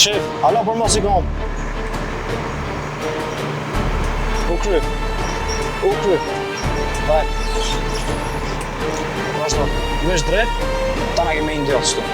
Shef, hala për mos I kam. U kry. Vaj. Vazhdo. Vesh drejt, ta na kemi ndjellë shtu.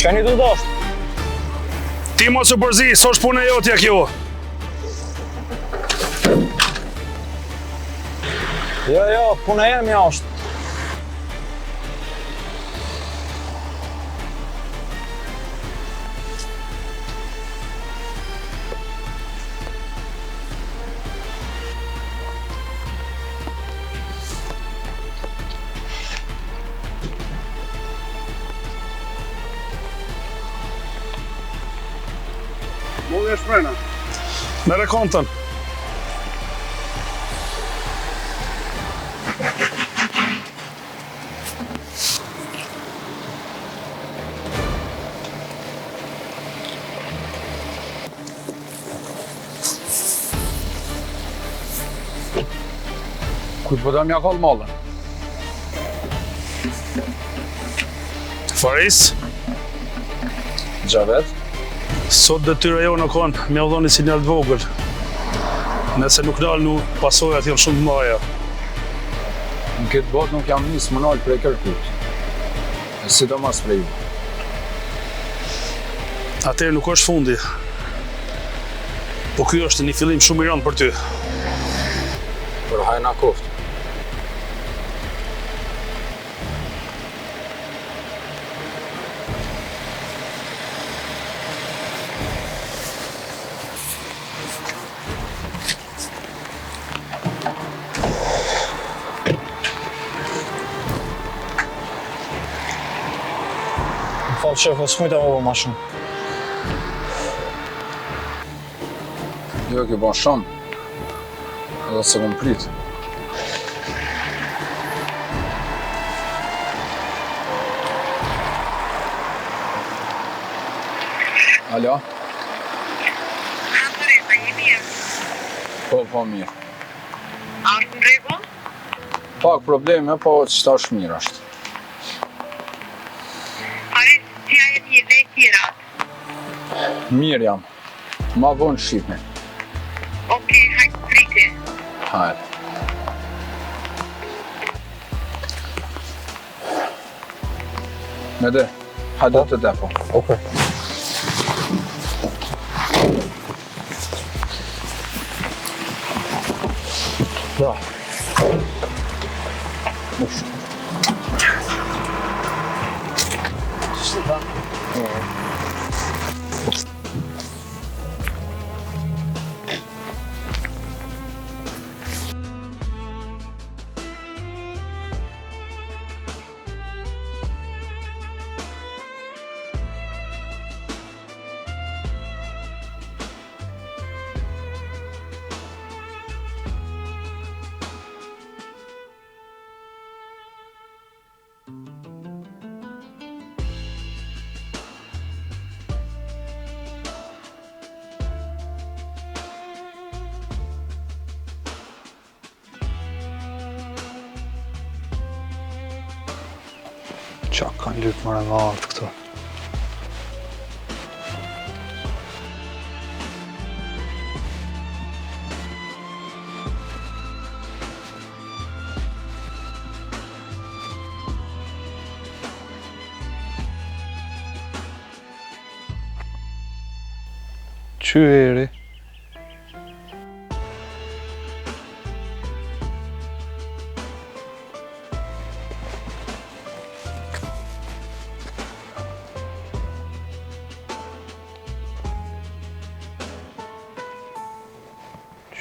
Çka një du dosh? Ti mos u përzi, s'osh punë e jotja kjo. Jo, puna jemi është. Mundë e shprena. Mere kontën. Kujt po da mja kallë mallën? Faris, Xhavet? sot detyra jo në konë me udhoni sinjal të vogël. Nëse nuk dalnu, pasojat janë shumë të mëdha. Në këtë botë nuk jam nisë më nalë prej kërkut. E sidomos prej ju. Atëherë nuk është fundi. Po ky është një fillim shumë I rëndë për ty. Për hajna koftë. Falë shef, o s'mujta më ma shumë. Jo, ke bon shumë. Edhe se kom prit. Alo? Teresa, je mirë? Po mirë. A është në rregull? Pak probleme, po qëta është mirë është. Pare, qëja e mirë dhe e tjera? Mirë jam. Ma vonë shqipni. Okej, hajtë priti. Hajde. Mede, hajde të depo. Okej. Da. Qa kanë lypë më nga artë këto. Qyri.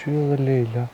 Që dhe Leila?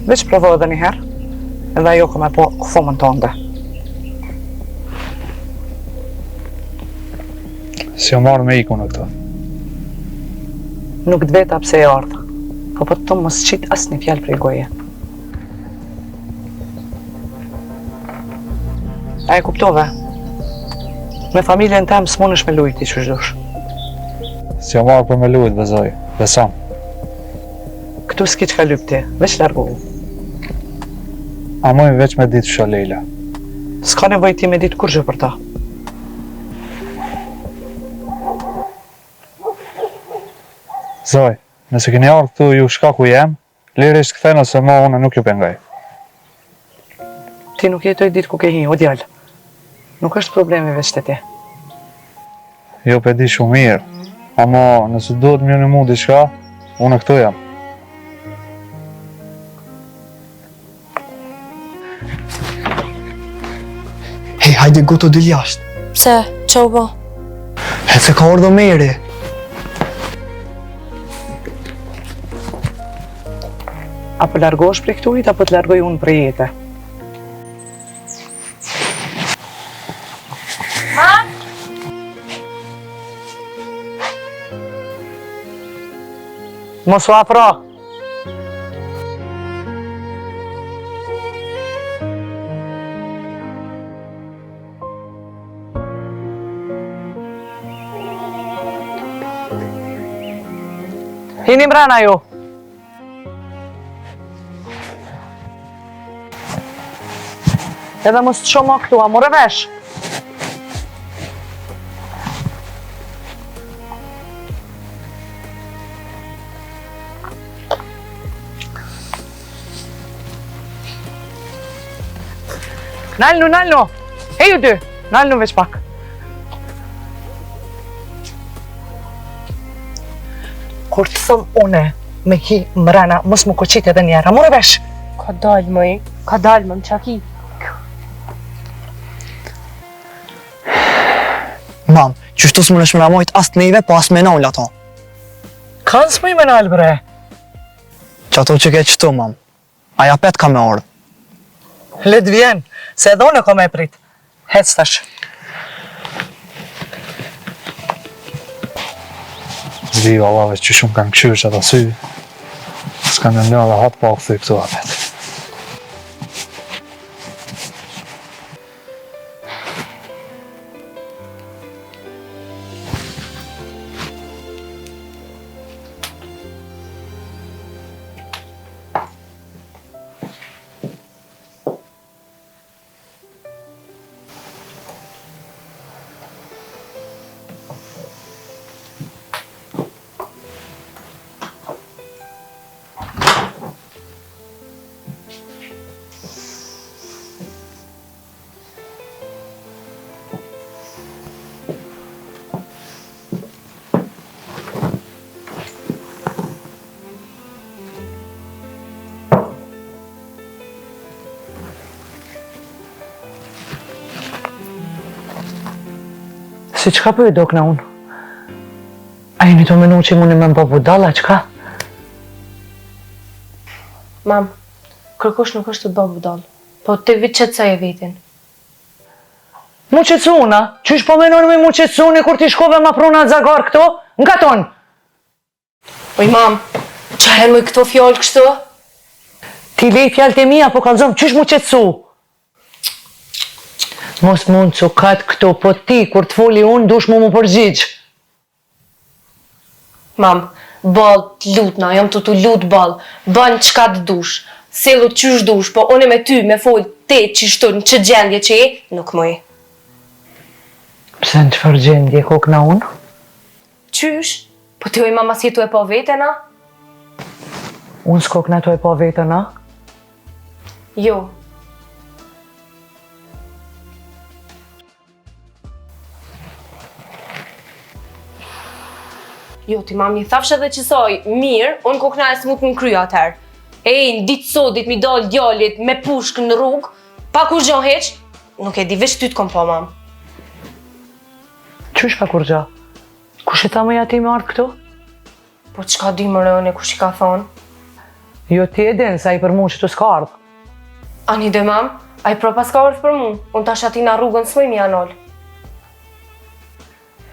Veç provo edhe njëherë, edhe ajo ka me po këfumën tënde. Si o marrë me iku në këto? Nuk dveta pse e ardha, po të mos qit as një fjalë prej goje. A e kuptove? Me familjen tem s'munësh me lujti që shdush. Si o marrë për me lujt, bezoj, besam. Këtu s'ki që ka lypti, veç largohu. A mojnë veç me ditë fsha Leila. S'ka nevoj ti me ditë kur gjë për ta. Zoj, nëse keni ardhë këtu ju shka ku jem, lirisht këthena se ma une nuk ju pengaj. Ti nuk jetoj ditë ku ke hi, o djallë. Nuk është problemi veç të ti. Jo pe di shumë mirë, ama nëse duhet mjë në mu diçka, une këtu jam. Hej, hajde goto dil jashtë. Pse? Qa u bo? He se ka ardhur Meri. Apo largosh prej këtujt, apo të largoj unë prej jete. Mos u afro! Hini mbrana ju! Edhe mos të shumë këtu, a more vesh! Nalnu! Hej ju dy! Nalnu veç pak! Kur të thëmë une me hi mrena, mos më koqit edhe njerë, a more vesh? Ka dalë mëj, ka dalë më qaki. Mam, qështu s'më nëshme na mojt as të neve, po as me naul ato. Kanë s'mëj me nalë bre? Që ato që ke qëtu, mam. Aja pet ka me ardhë. Let vjen, se edhe unë e ko me prit. Hec tash. Zdi vallave që shumë kanë këshyrë që ata sy. S'kanë në një dhe hatë pa u këthy këtu apet. Si qka për i do këna unë? A jeni të menu që mune me më bëbu dalla, qka? Mam, kërkush nuk është të bëbë budal, po të vitë qëtësaj e vitin. Mu qëtësuna? Qysh po menon me mu qëtësuni kur ti shkove ma pruna zagar këto? Nga ton? Oj, mam, qare më këto fjallë kështu? Ti lej fjallë të mija, po kalzom, qysh mu qëtësu? Mos mund që katë këto, po ti, kur të foli unë, dush mu përgjigjë. Mam, bal, lutna, jam të lut bal, ban qka të dush, selu qysh dush, po une me ty, me fol, te qishtu në që gjendje që e, nuk më e. Pse në qëfar gjendje ko këna unë? Qysh? Po ti oj mama si tu e po vetena? Unë s'ko këna tu e po vetena? Jo. Jo, ti mam një thafsh edhe që soj, mirë, unë ko këna e s'mut më kryo atëherë. Në ditë sodit mi dal djallit me pushk në rrugë, pa kur gjo heq, nuk e di veç ty të kom po, mam. Qysh pa kur gja? Kush e tha më ja ti me ardhë këtu? Po qka di më rëne, kush i ka thonë? Jo ti e din sa i për mu që të s'ka ardhë. Ani dhe mam, a i pro pas ka ardhë për mu, unë tash ati na rrugën s'moj mi anol.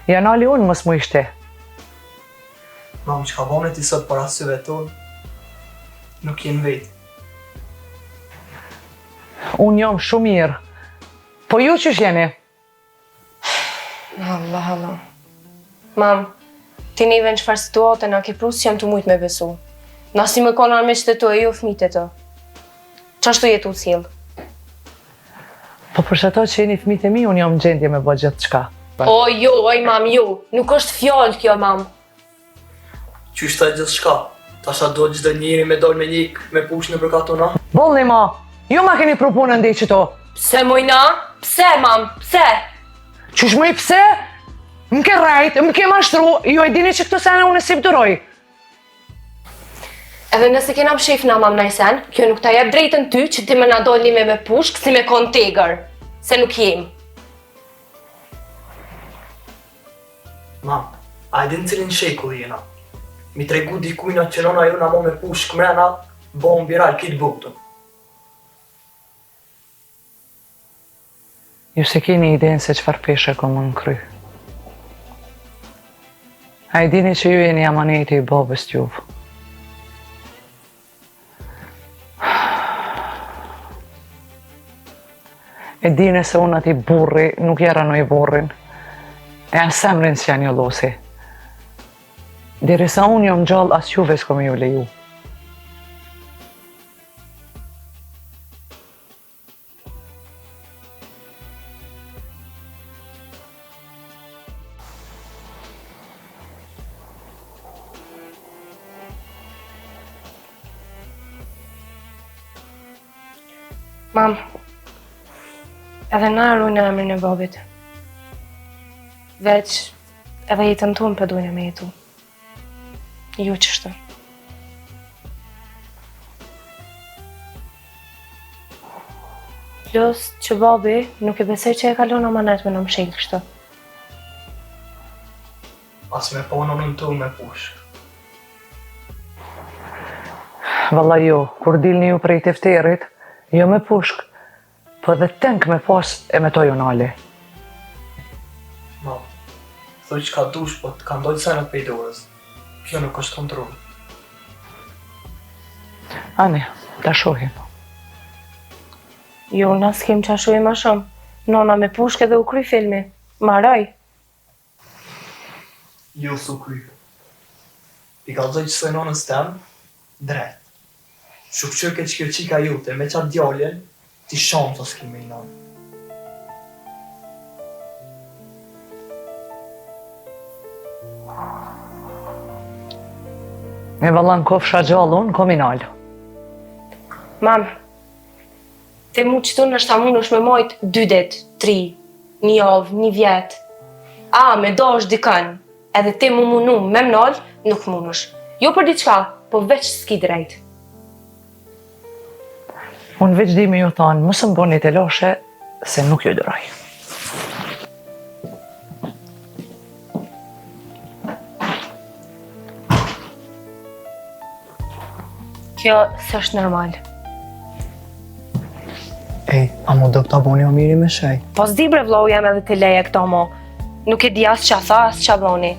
Janali unë mës mu ishte. Mam, që ka bëne ti sot para syve tonë, nuk jenë vetë. Unë jam shumë mirë. Po ju qysh jeni? Allah, Allah. Mam, ti neve në qëfar situate na ke prus që jam të mujtë me besu. Na si më konar me qëtë të e jo fmit e të. Qashtu jetu cilë? Po për që ato që jeni fmit e mi, unë jam në gjendje me bë gjithë qka. O, jo, oj, mam, jo. Nuk është fjallë kjo, mam. Qysh ta gjithë shka? Ta sa do gjithë njëri me dojnë me njik, me push në përka tona? Bolni ma, ju ma keni propunën ndi qëto. Pse mojna? Pse, mam? Pse? Qysh më i pse? Më ke rajt, më ke mashtru, ju e dini që këto sene unë si pëtëroj. Edhe nëse kena pshef na mam najsen, kjo nuk ta jep drejtën ty që ti më na dolni me pushk si me kon tegër. Se nuk jem. Mam, a e din cilin shekull jena? Mi tregu dikujna që nona ju na mo me pushk mrena, bo më viral kitë butën. Ju se keni idenë se qëfar peshe ko më në kry. A i dini që ju jeni amaneti i babës t'juvë. E dini se unë ati burri nuk jera në i burrin. E anë semrin që janë jo losi. Dirisa unë jom gjallë as juve s'ko me ju leju. Mam, edhe na arrujnë emrin e babit. Veç, edhe jetën tonë për dojnë me jetu. Jo qështë. Plus që babi nuk e besoj që e kalon amanet me në mshel kështë. As me po në tu me pushk. Valla jo, kur dilni ju prej tefterit, jo me pushk, po edhe tenk me pas e me toj unali. Mam, thuj që ka dush, po të ka ndojtë senët për i dorës. Kjo nuk është kontrol. Ani, ta shohim. Jo, na s'kem qa shuj ma shumë. Nona me pushk edhe u kry filmi. Maraj. Jo su kry. I ka dhej që se nonës tem, drejt. Shukqër ke që kjo qika jute, me qatë djalljen, ti shamë të s'ki me i nonë. Me vallan kofsha gjallun, kominal. Mam, te mu qëtu nështë ta mund është me mojtë 2 dit, 3, 1 javë, 1 vjet. A, me do është dikën, edhe te mu mundu me mnoll, nuk mund është. Jo për diçka, po veç s'ki drejt. Unë veç di me ju thonë, mësë më boni të loshe, se nuk ju dëroj. Kjo s'është normal. Ej, a mu do këta boni o miri me shej? Po s'di bre vllau jam edhe të leje këto mo. Nuk e di as qa tha, as qa boni.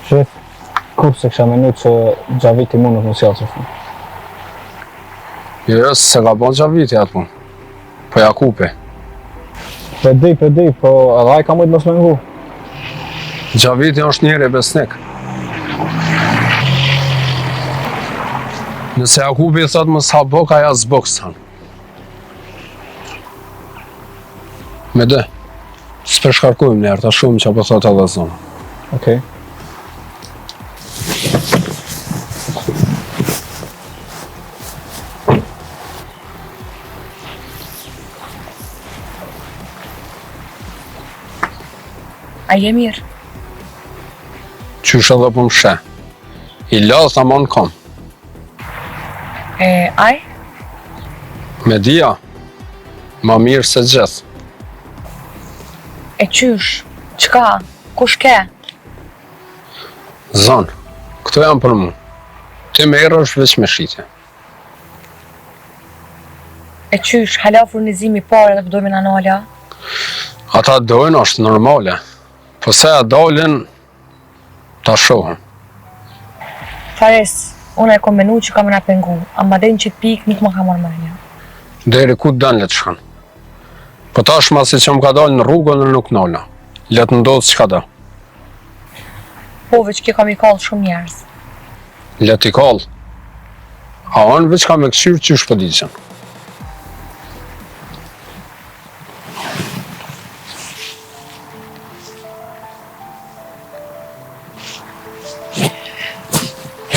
Shef, kur se kësha menu që Gjaviti mu nuk më sjallë që fun. Jo, se ka bon Gjaviti atë punë. Po Jakupi. Po di, po edhe ai ka mujtë mos me ngu. Gjaviti është njëri besnik. Nëse Jakupi thot më sa bok, aja s'bok s'han. Me dhe, s'përshkarkujmë njerë, ta shumë që po thot edhe zonë. Okej. A je mirë? Qysh edhe po më shë. I ladhë ta mon kom. Aj? Me dia, ma mirë se gjithë. E qysh? Qka? Kush ke? Zonë, këto janë për mu. Ti me erë është veç me shite. E qysh? Hala furnizimi pare dhe pëdojme në nala? Ata dojnë është normale. Po se a dolin, ta shohën. Fares, unë e kom menu që kam në pengu, ama den që pik nuk më ka marrë mërënja. Deri ku të dënë letë shkan. Po tash masi që më ka dalë në rrugën në nuk nolla. Letë ndodhë që ka da. Po, veç kjo kam i kallë shumë njerëz. Letë i kallë. A onë veç ka me këshyrë që është pëdicën.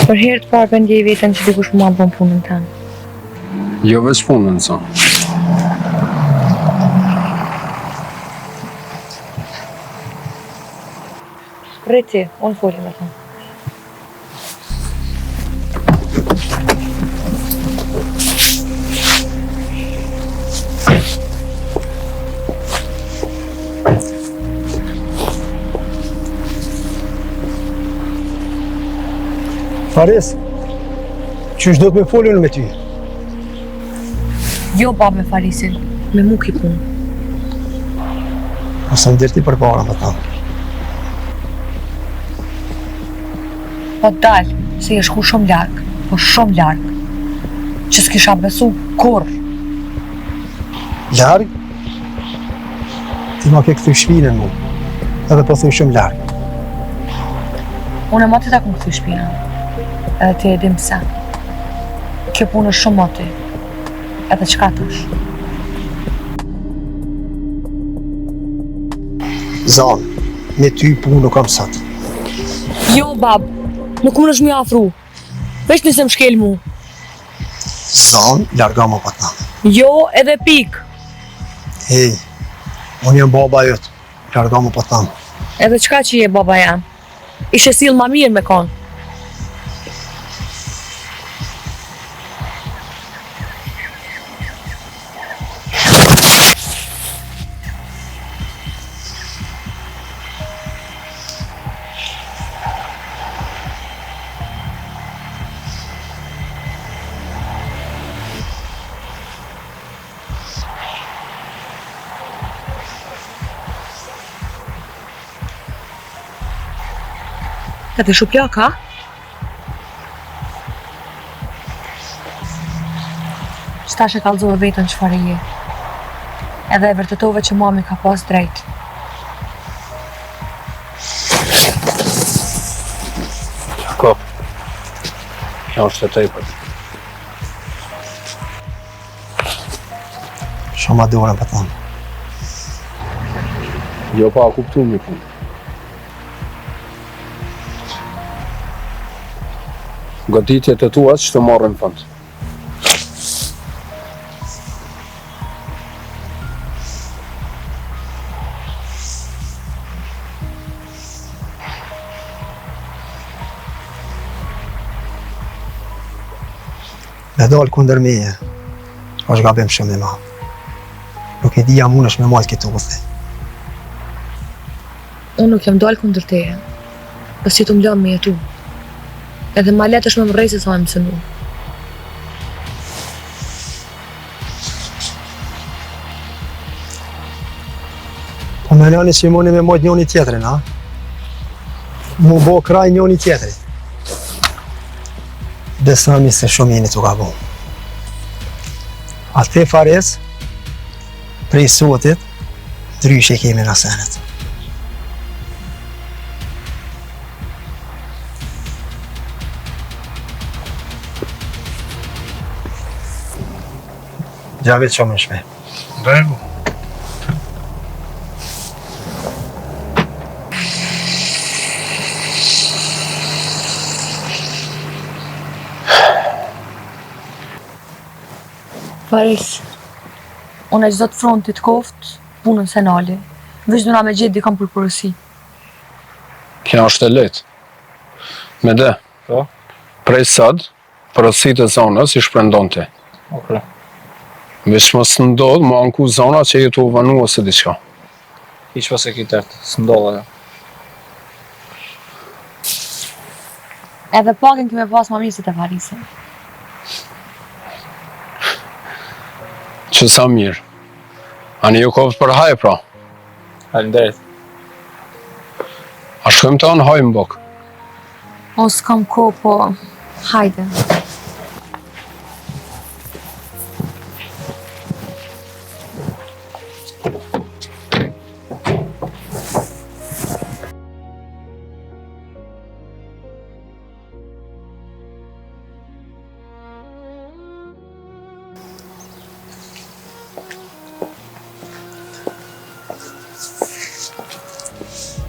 Për herë të parë për ndjej vetën që dikush më bën punën tanë. Jo veç punën, zonë. Rriti, unë folim me tanë. Fares, qysh do të me folin me ty? Jo, bab me Farisin, me mu ki punë. Ose më dirti për para më ta. Po dalë, se je shku shumë larkë, po shumë larkë, që s'kisha besu kur. Larg? Ti ma ke këthy shpinën mu, edhe po thuj shumë larg. Unë e mati ta ku më këthy shpinën, edhe ti e dim se. Kjo punë është shumë mati, edhe qka të është. Zanë, me ty punë nuk kam sot. Jo, bab, nuk më nëshë mi afru, veç nëse më shkel mu. Zanë, larga më patna. Jo, edhe pik. Hej, unë jam baba jëtë, larga më patna. Edhe qka që je baba jam? Ishe silë ma mirë me konë. Edhe shuplaka? Qëtash e kalzove vetën që fare je. Edhe e vërtetove që mami ka pas drejt. Qako, kjo është e tejpër. Shumë adore patna. Jo pa a kuptu mi punë. Goditjet e tua që të marrin fund. Me dalë kundër meje, është gabim shumë i madh. Nuk e dija mund është me majtë këtu udhë. Unë nuk jam dalë kundër teje, pës që të më lëmë me jetu. Edhe ma letë është me më rejse sa me më sënu. Po me nëni që i moni me majtë njoni tjetërin, ha? Mu bo kraj njoni tjetërit. Besami se shumë jeni të gabon. A te Fares, prej sotit, ndryshe kemi në senet. Gjavit shumë në shme. Bravo. Faris, unë e gjithë frontit koft, punën se nali. Veç duna me gjithë dikam për përësi. Kja është e lehtë. Me dhe, Po? prej sot, përësit e zonës i shprendon ti. Okej. Veç mos të ndodhë, më anku zona që jetu u vanu ose diçka. Hiç pas e ki tërtë, s'ndodh ajo. Edhe pakin kime pas mamisit e Farisin. Që sa mirë. Ani ju koftë për haj, pra. Faleminderit. A shkojmë të anë hajmë bok. O s'kam ko, po hajde.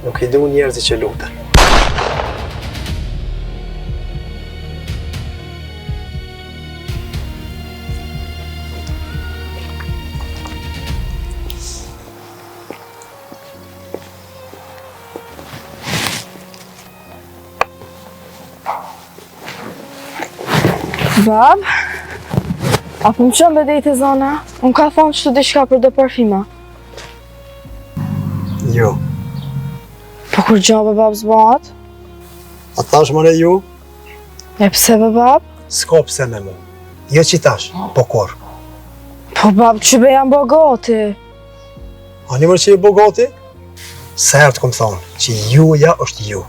Nuk i du njerëzi që lutën. Bab, a po më qënë bedejt e zona? Unë ka thonë që të dishka për do parfima. Jo. Po kur gjabe bab zbat? A tash mëre ju? E pse be bab? S'ka pse me mu. Jo që tash, po kur. Po bab që be jam bogati. A një mërë që i bogati? Se herë të këmë thonë që juja është ju.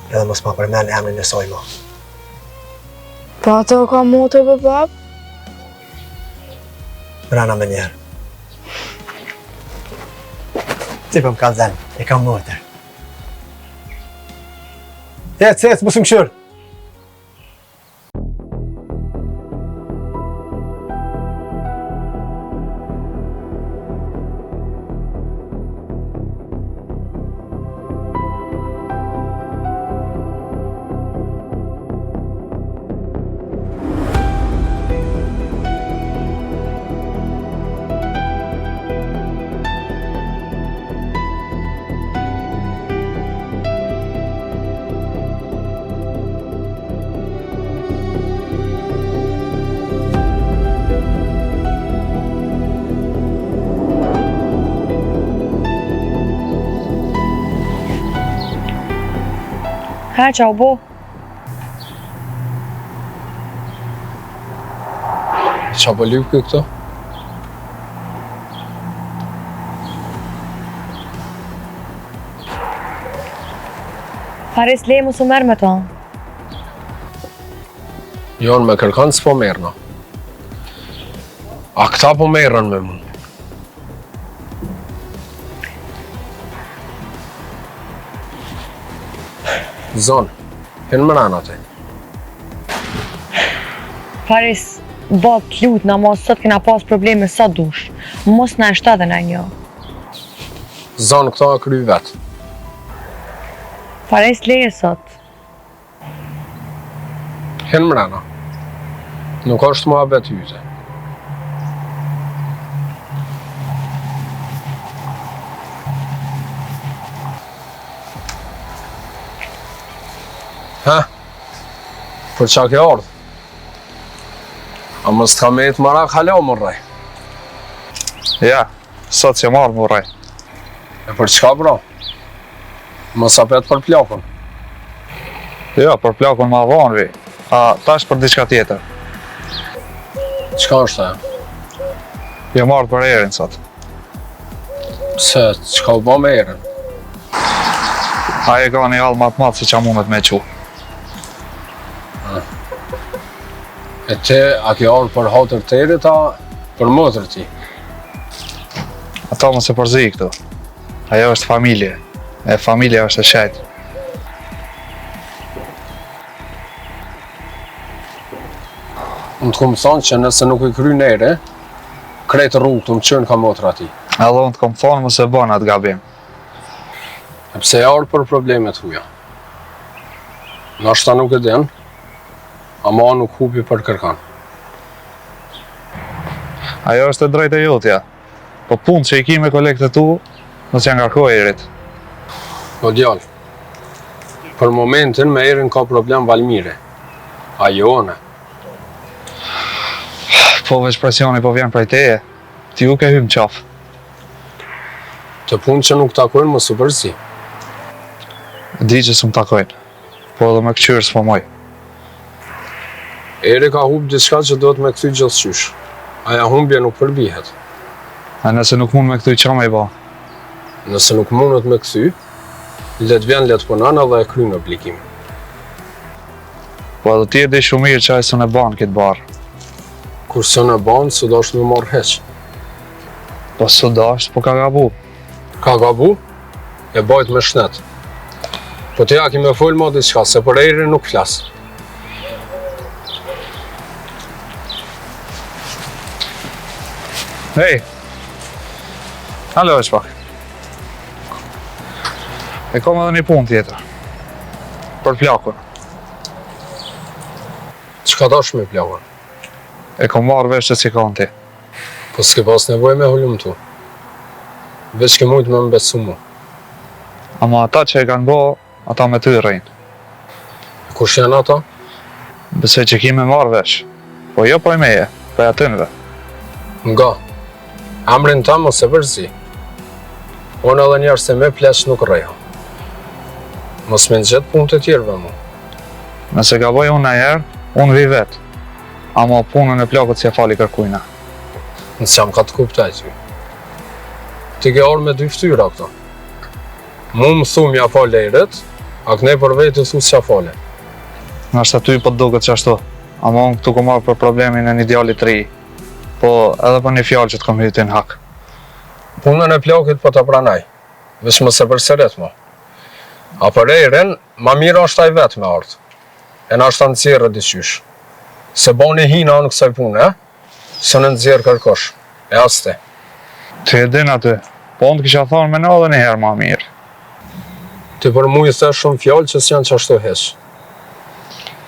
Edhe mos ma përmen emrin e saj ma. Po ato ka motor be bab? Brana me njerë. Ti për më ka dhenë, e kam motër. Ec, mësë më këshërë. Ha, qa u bo? Qa po lypë këto? Faris le mu su merë me ta. Jonë me kërkan s'po merëna. A këta po merën me mu. Zonë, kënë më rana te. Faris, bot lut na mos sot kena pas probleme sa dush. Mos na e shta dhe na një. Zonë, këta e kry vetë. Faris leje sot. Hen mrena. Nuk është muhabet yte. Ha? Për qa ke ardhë? A mës t'ka me jetë marak halo më rrej? Ja, sot që marrë më rrej. E për çka bro? Mës apet për plakon? Ja, për plakon ma vonë vi. A tash për diçka tjetër. Çka është e? Jo marrë për erin sot. Se, çka u ba me erën? Aje ka një halë matë matë se qa mundet me qu. E te, a ke orë për hotër të erit, a për mëtër ti? Ata më se përzi këtu. Ajo është familje. E familja është e shajtë. Unë të këmë thonë që nëse nuk i kry nere, krejtë rrugë të më qënë ka motër ati. Edhe unë të këmë thonë më se bënë atë gabim. E pse e orë për problemet huja? Nashta nuk e den, ama nuk hupi për kërkan. Ajo është e drejtë e jotja. Po punë që i ki me kolektet tu, nësë janë ngarkoj erit. Po djallë, për momentin me erin ka problem Valmire. Ajo one. Po veç presioni po vjen prej teje, ti u ke hymë qafë. Të punë që nuk takojnë më së përzi. Di që s'm takojnë, po edhe me këqyrë s'po moj. Eri ka hub diçka që do të me këthy gjithçysh. Aja humbje nuk përbihet. A nëse nuk mund me këtu i qa me i ba? Nëse nuk mundet me këthy, let vjen let punan edhe e kry në aplikim. Po edhe ti e di shumë mirë që ajë së në banë këtë barë. Kur së në banë, së do është me marrë heq. Po së do është, po ka gabu. Ka gabu? E bajt me shnet. Po të ja ki me full ma diçka, se për eri nuk flasë. Hej! Halo është pak. E kom edhe një punë tjetër. Për plakun. Qka dash me plakun? E kom marrë vesh që si ka në ti. Po s'ke pas nevoj me hullum tu. Veç ke mujtë me mbesu mu. Ama ata që e kanë bo, ata me ty rejnë. Kush janë ata? Besoj që ki me marrë vesh. Po jo prej meje, prej atynve. Nga. Amrin ta mos e përzi. Unë edhe njerë se me plesh nuk rejo. Mos me në gjithë punë të tjerëve mu. Nëse ka boj unë në herë, unë vi vetë. Ama punën e plakut si e fali kërkujna. Nësë jam ka të kuptaj ty. Ti ke orë me dy ftyra këto. Mu më thu mja fale i rët, a këne për vetë të thu s'ja fale. Nështë aty po të duket që ashtu. Ama unë këtu ku marrë për problemin e një djallit të ri. Po edhe për një fjallë që të kom hytin hak. Punën e plakit po të pranaj. Vesh më se përseret mo. A për ejren, ma mirë është aj vetë me ardhë. E na është të nëzirë diqysh. Se boni hina në kësaj punë, së në nëzirë kërkosh. E aste. Ti e din aty, po unë të kisha thonë me në edhe një herë ma mirë. Ti për mu i the shumë fjallë që s'janë që ashtu heq.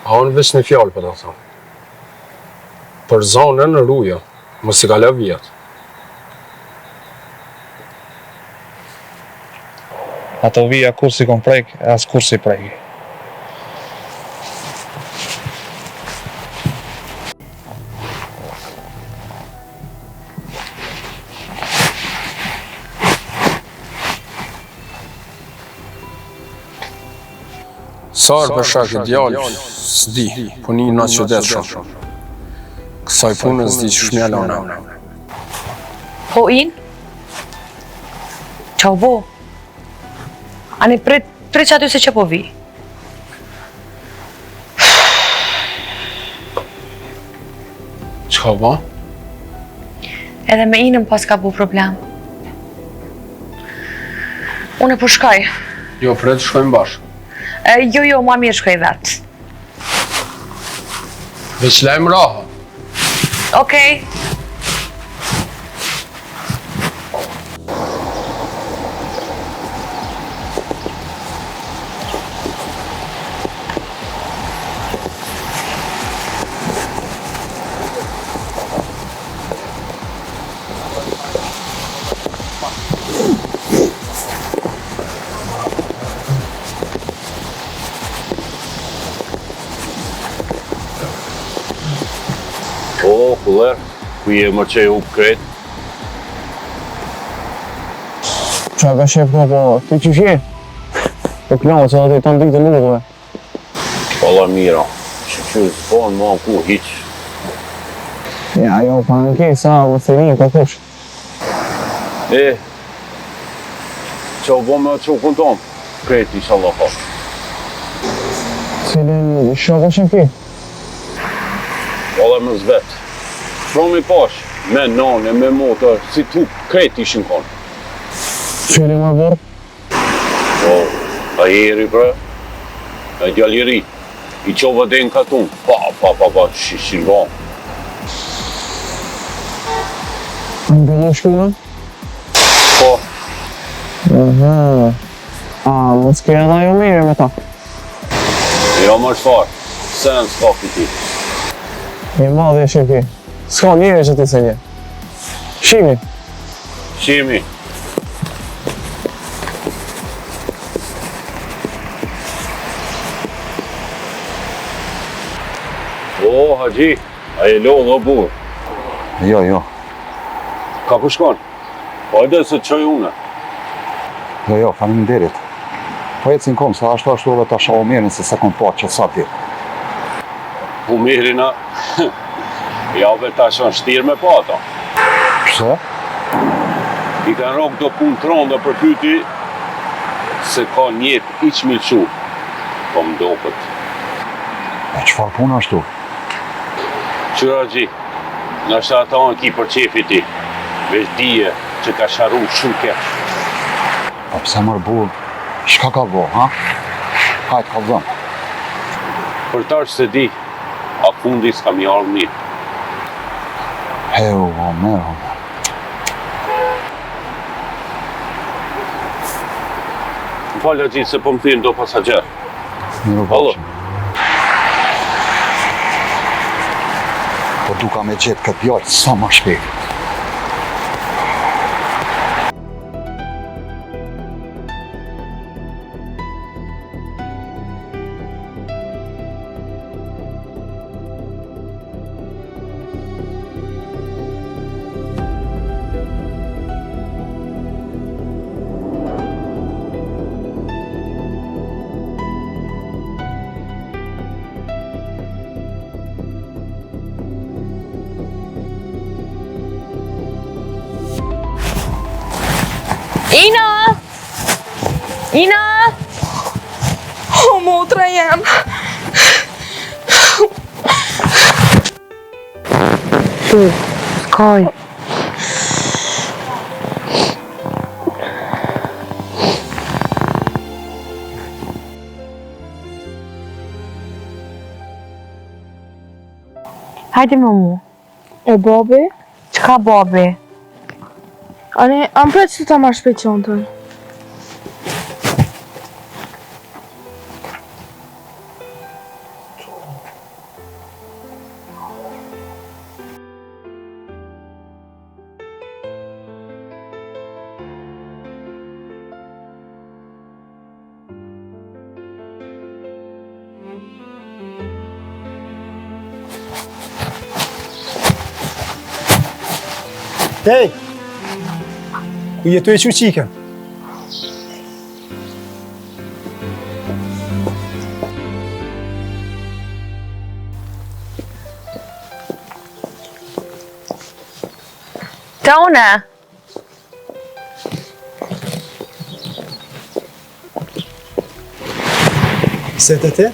A unë veç një fjallë për të thonë. Për zonën rujo, mos i ka lë vjetë. Ato vija kur si kom prejk, e as kur si prejki. Sarë për shak i djallë, s'di, po një në që detë shumë. Kësaj punën s'di që shmjallona. Po in? Qa u bo? Ani prit që aty se që po vi? Qka ba? Edhe me inëm pas ka bu problem. Unë e po shkaj. Jo, pret shkojmë bashkë. Jo, ma mirë shkoj vetë. Veç lajmë raha. Okej. Alo, kuller, ku je më që u kret? Qa ka shef ka po, ti që shje? Po knao që dhe të ndikë të nukëve. Ola mira, që s'bon ma ku hiq. Ja, jo, pa në kej, sa më thërin, ka kush. Që u bo me që u kënton, kreti, inshallah, ka. Cilin shok është në ki? Ola më zvet. Fromi pash, me nane, me motor, si tu kreti ishin konë. Qëli më bërë? Po, a jeri bre, a djalliri, i qova dhe në katun, pa, shilvan. Në bëllu shkullën? Po. A, më s'ke edhe jo mire me ta? Jo më shfarë, sen s'ka këti. I madhe e shqip ki. S'ka njëre që ti se nje. Shimi. Shimi. O, Haji, a e lo dhe burë? Jo. Ka ku shkon? Po edhe se të qoj une. Jo, faleminderit. Po ecin kom, sa ashtu edhe ta shoh mirën se sa kom pa që sa ti. Umirina, ja ve ta shon shtirë me pata. Pse? I kanë rogë do punë tronda për pyti se ka njep i qmilqu. Po më dopët. E qëfar punë ashtu? Qyra gji, nështë ata në ki për qefi ti, veç dije që ka sharu shumë keq. A pse mërë burë, shka ka bo, ha? Hajtë ka dhëmë. Për tash se di, a fundi s'ka mi arë mirë. Heu, merë. Më falë gji se po më thirën do pasager. Mirë po duka me gjetë këtë djallë sa ma shpejt. Ina! O, motra jem. Skaj. Hajde me mu. E babi? Qka babi? Ani, am pret që ta marrë shpejt qontën. Hej! Ku jetu e që qika? Tone! Se të te?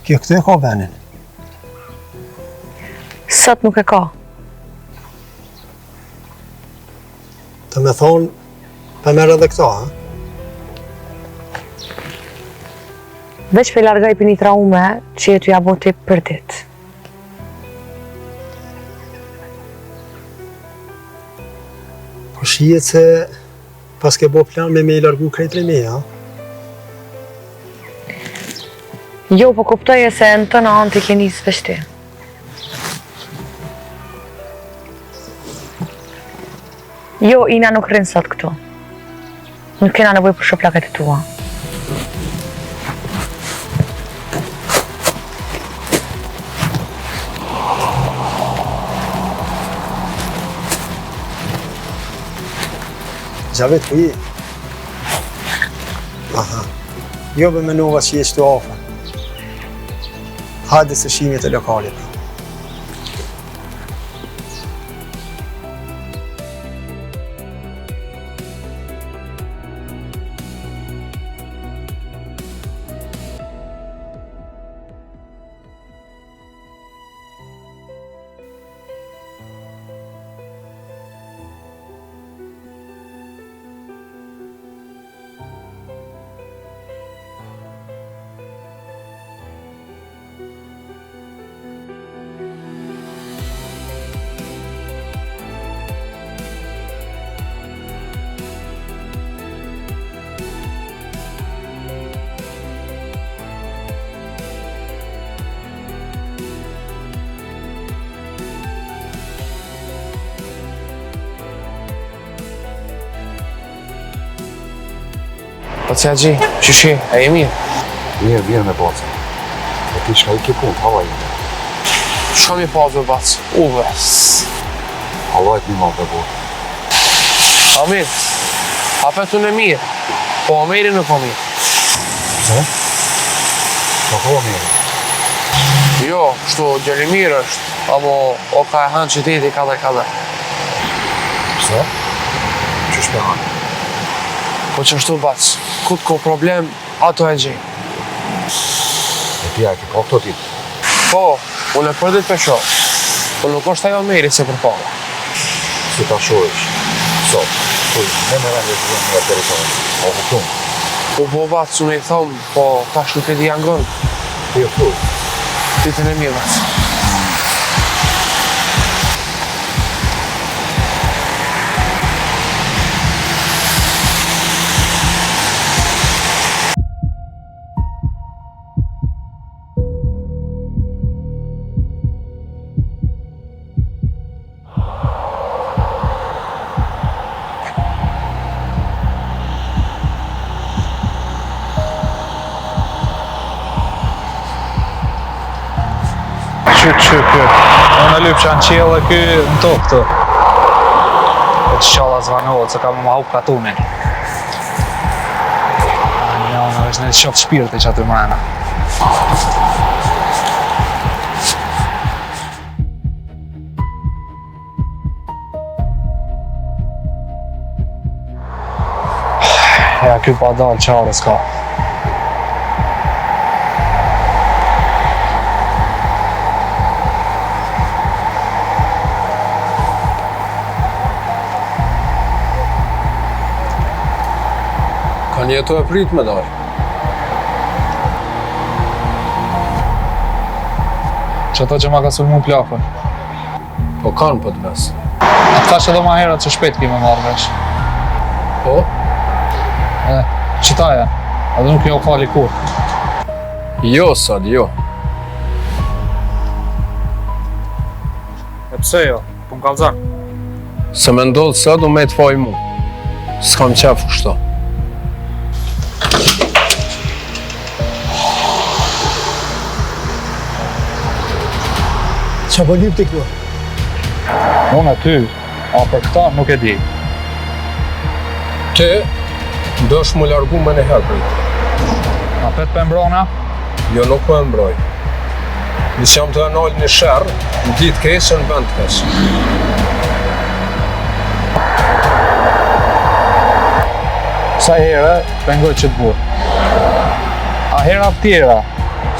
Kjo këtë e ka venin. Sot nuk e ka. Të me thonë, për merë edhe këta, ha? Veç për largaj për një traume që jetu ja boti për dit. Po shijet se pas ke bo plan me i largu krejtri me, ha? Jo, po kuptoj e se në të në anë të keni zveshti. Jo, Ina nuk rrinë sot këtu. Nuk kena nevoj për shoplaket e tua. Gjavit ku je? Aha. Jo be menova që je shtu afër. Hajde se shimjet e lokalit. Po të gji, qyshi, e je mirë? Mirë me baca. E ti shka I ke punë, hava I. Shka mi pasur bac? Uve. Halajt një ma të bërë. Amir, apetun e mirë, po Amiri nuk o mirë. Se? Po ko mirë? Jo, shtu gjeri mirë është, amo o ka e hanë qyteti kada. Se? Qysh me hanë? Po që shtu bac, ku t'ko problem, ato e gjej. E ti a ke ka këto dit? Po, unë e përdit për shoh, po nuk është ajo Amiri se për pala. Si ta shohish? Sot, tuj, ne me rende të vëmë nga teritori. O hëtum? Po bac, unë I thomë, po tash nuk e di janë gënë. Ti e thuj? Ditën e mirë bac. Që kë. Unë e lypë që anë qelë dhe kë në tokë të. E që qalla zvanohet se ka më hup katunin. Njëna është në shofë shpirti që aty mrena. Ja, ky pa dalë qare s'ka. Kanë jetu e prit me dalë. Që ma ka sulmu plakën. Po kanë për të besë. Thash edhe ma herët që shpejt kime marrë vesh. Po? Qitaja, edhe nuk jo fali kur. Jo, sad, jo. E pse jo? Po m'kallzan. Se me ndodhë së du me të faj mu. S'kam qef kështu. Qa po lyp t'i këtu? Unë aty, a për këta nuk e di. Ti, dosh më largu me në herë për i. A pet për mbrona? Jo, nuk po e mbroj. Nësë jam të enallë një shërë, në ditë kesë në vend të kesë. Sa herë, pengoj që të burë. A hera të tjera,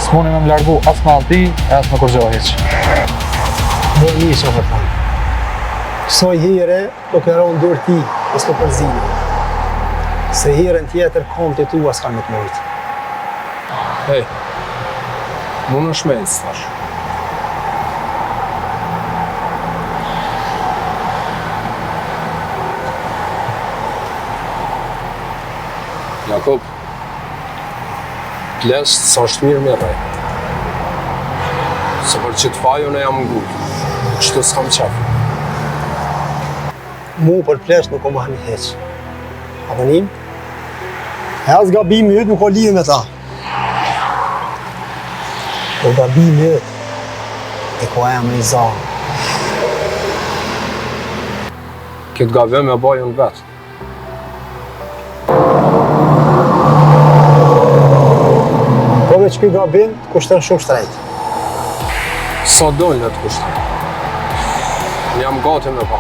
s'muni me më largu as me alti, e as me kurgjohiq. Bërë një që për thamë. Kësoj here, po këronë dërë ti, e s'to përzini. Se herën tjetër, kom të tu as kanë me të mojtë. Hej, mu në shmejtë, thash. Jakob, plesht sa është mirë me rej. Se për që të fajo në jam ngurë, kështu s'kam qafë. Mu për plesht nuk o më hani heqë. Apo njim? E as gabimi jëtë nuk o lidhë me ta. O gabimi jëtë e ko e më i zanë. Këtë gabim e bajën vetë. që ky gabim të kushton shumë shtrejt. Sa dojnë në të kushton. Jam gati me pa.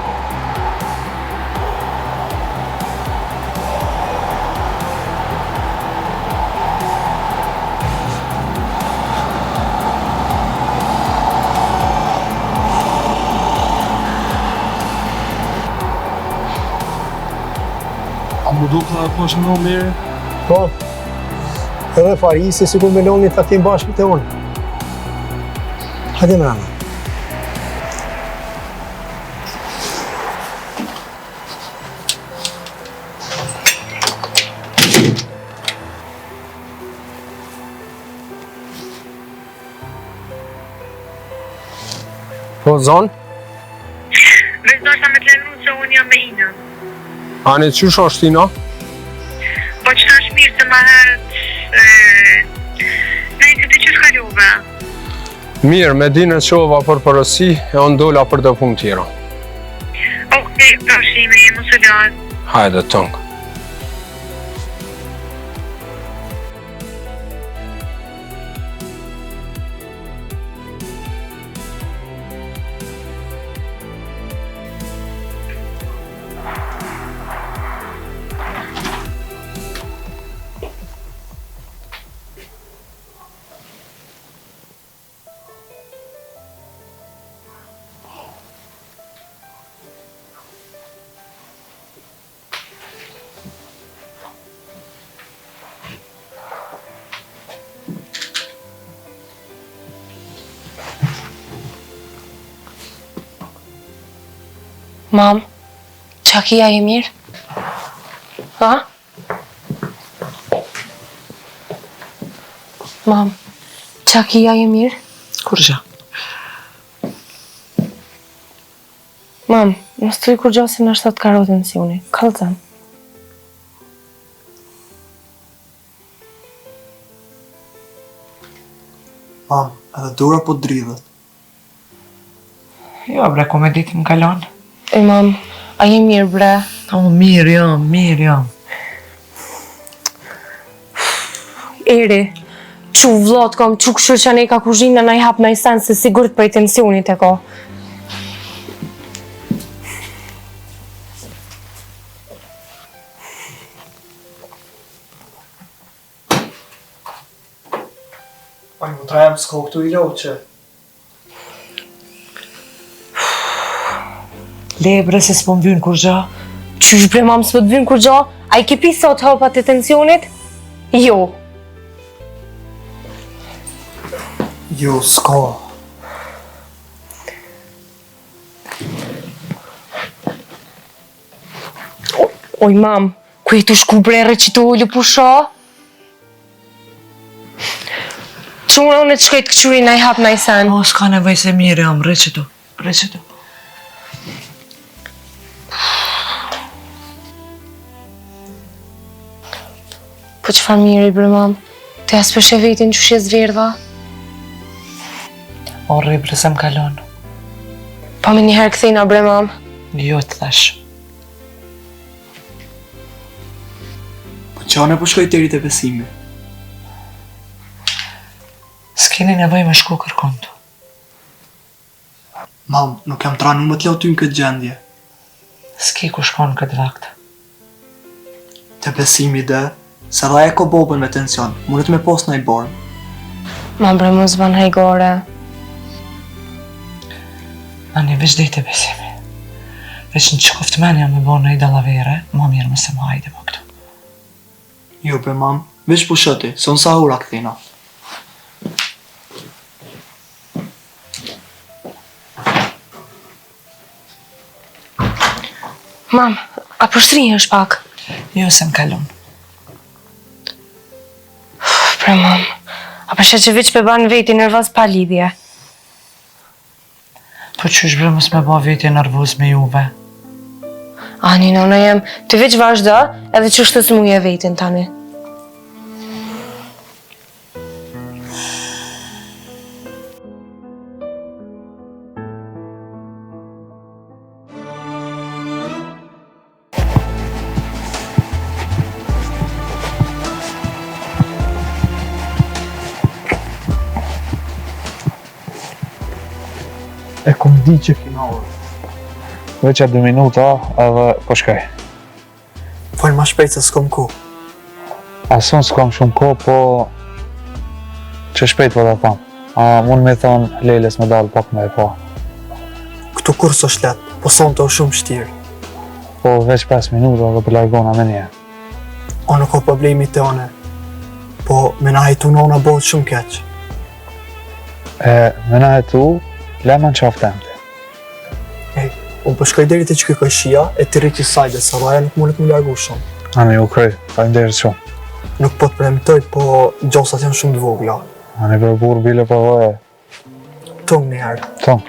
A më duke dhe po është më mirë? Po, edhe Farisi sikur me loni të takim bashkë të unë. Hajde mrena. Po, zonë? Vazhdojsa me të lënu se unë jam me Ina. Ani, qysh është Ina? Po që tash mirë se ma herët... Nejtë të qysh kalove? Mirë, me dinë qova për përësi e unë dola për të punë tjera. Okej, përshime, mos e lad. Hajde, tëngë. Mam, qa kia e mirë? Ha? Mam, qa kia e mirë? Kur gja? Mam, në stuj kur gjosi në 7 karotin si uni, kalëzën. Mam, edhe dora po dridhet. Jo, bre, ku me ditë më kalon? E mam, a je mirë bre? O, mirë jam, mirë jam. Eri, që vlot kom, që këshur që ne ka kuzhinë në i hap në i sen se sigur të prej tensionit e ko. Pa një trajem s'ko këtu i lo që... Le, bre, se s'po më vynë kur gja. Qysh bre mam s'po të vynë kur gja? A i ke pi sot hapat e tensionit? Jo. Jo, s'ko. Oj mam, ku e të shku bre që të ullu pusha? Quna unë të shkojt këquri na i hap na i sen. O, s'ka nevoj se mirë jam, re që tu. Po që fa mirë i bre mam, të jas për shevetin që shes verdha. O, re, bre, se më kalon. Pa me njëherë këthejna bre mam. Jo, të thash. Po qane po shkoj të rrit e besimi. S'keni nevoj me shku kërkontu. Mam, nuk jam tranu më t'lau ty në këtë gjendje. S'ki ku shkon këtë vakt. Të besimi dhe, se dha e ko bobën me tension, mundet me pos në i borë. Mam bre mos ban hajgore. Ani, veç dhejt e besimi. Veç në qëkoft menja me bo në i dalavere, ma mirë më se ma hajde më këtu. Jo, bre mam, veç pushoti, se unë sa ura këthina. Mam, a përshtrinjë është pak? Jo, se më kalon. Bre mam, a përshet që veç pe ban veti nervoz pa lidhje. Po qysh bre mos me ba veti nervoz me juve? Ani, nona jem, të veç vazhdo edhe që shtë smuje vetin tani. E kom di që kina orë. Veç e 2 minuta edhe po shkoj. Fal ma shpejt se s'kom ku. Asun s'kam shumë ko, po që shpejt po ta tham. A mund me thonë Leles me dalë pak me e pa. Këtu kur së shlet, po son të o shumë shtirë. Po veç 5 minuta dhe për largona me nje. O nuk o problemi të one, po me na hajtu nona bëhet shumë keq. Me na e tu, lema në qafë temte. Unë përshkoj deri të që kërkoj shia e të rriti sajde, sa raja nuk mundet më largu shumë. Ani u kryj, faleminderit shumë. Nuk po të premitoj, po gjosat janë shumë të vogla. Ani për burë bile për dhe. Tëng një herë. Tëng.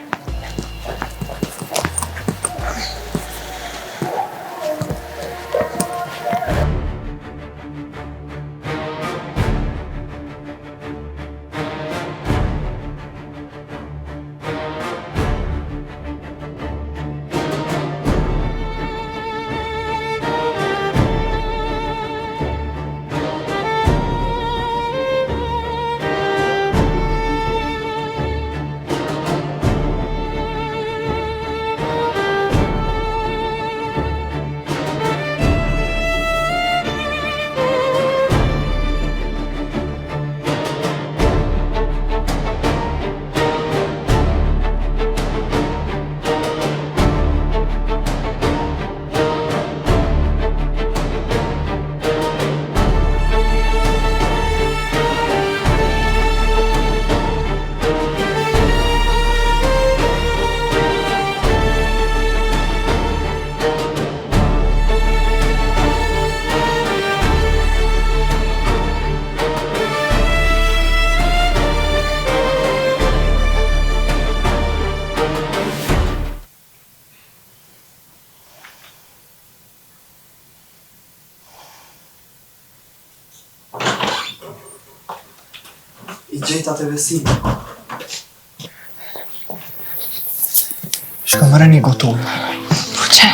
I gjejta të vesinë. Shka mëre një gotum. Po që?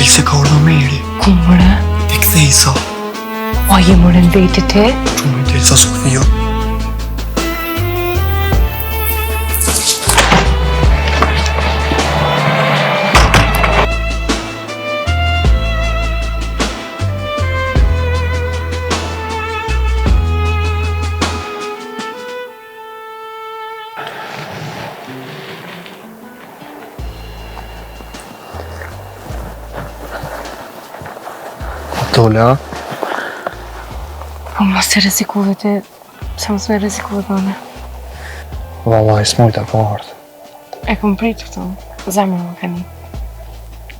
Se ka ordo meri. Ku mëre? Ti kthej sa. A je mëre në veti ti? Qumë të sa su këthio. Dole, a? Po mos të rezikuve ti, se mos me rezikuve bane. Vallaj, s'mujta po ardhë. E kom pritë këtu, zemra më ka një.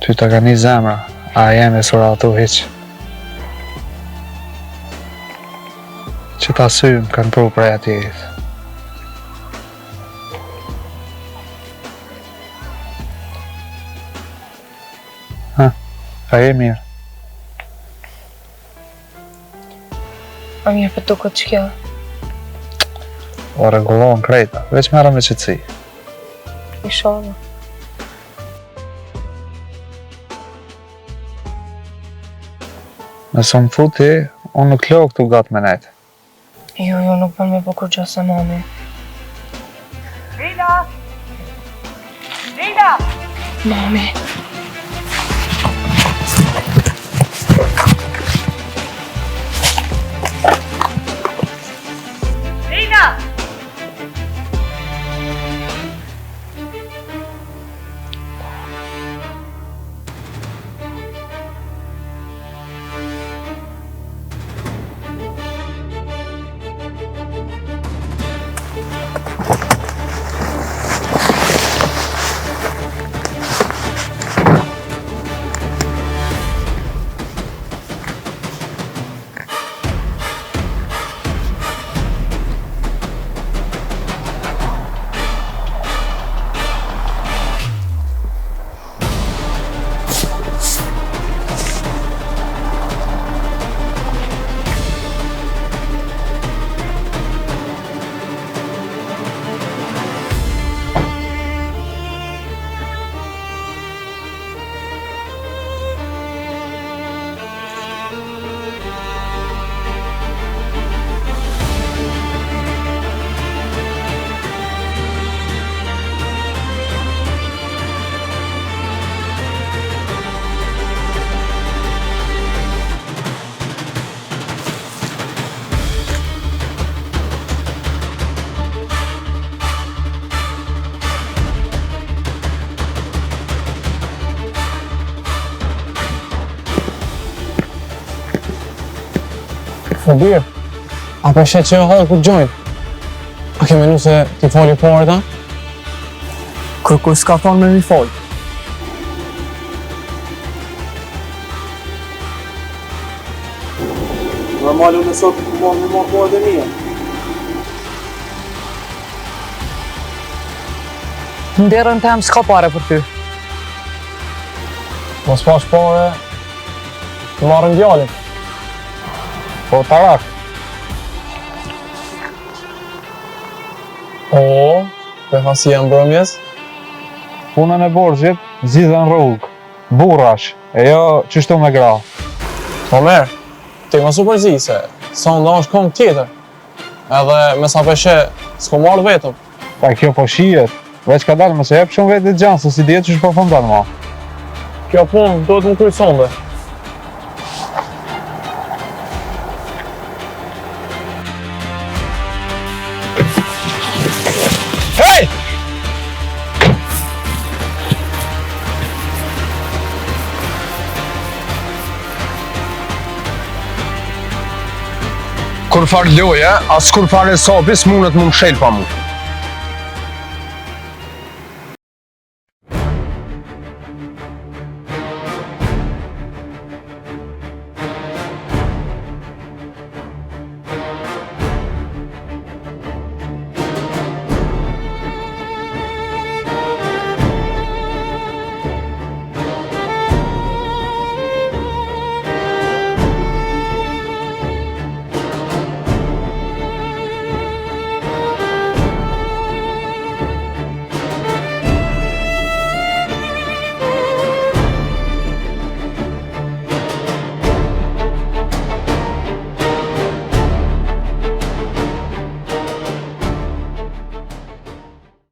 Ty ta ka një zemra, a jemi sura ato hiq. Që ta sy më kanë pru prej ati jetë. A je mirë? A mirë për tukët që kjo? O regullohen krejta, veç merë me qëtësi. Inshallah. Nëse më thuti, unë nuk lo këtu gatë me nejtë. Jo, nuk bën me po kur gjose mami. Rina! Rina! Mami. Rina! Po birë, a për shetë që e halë këtë gjojnë? A ke menu se ti fali parë ta? Kërkuj s'ka thonë me mi folë. Normal unë sot të mund me marrë dhe mija. Nderën tem s'ka pare për ty. Mos pash pare, të marrën djallin. Po tarak. O, për hasia mbrëmjes. Punën e borxhit zgjidhen rrugë. Burrash, e jo qështu me gra. Po merë, ti më superzi se sonda është këngë tjetër. Edhe me sa peshe, s'ko marrë vetëm. Pa kjo po shijet, veç ka dalë mëse jep shumë vetë gjanë, se si djetë që shpërfundan ma. Kjo punë do të më kryjë sonde. Hej! Kur farë loje, as kur farë e sabis mundet më mshel pa mu.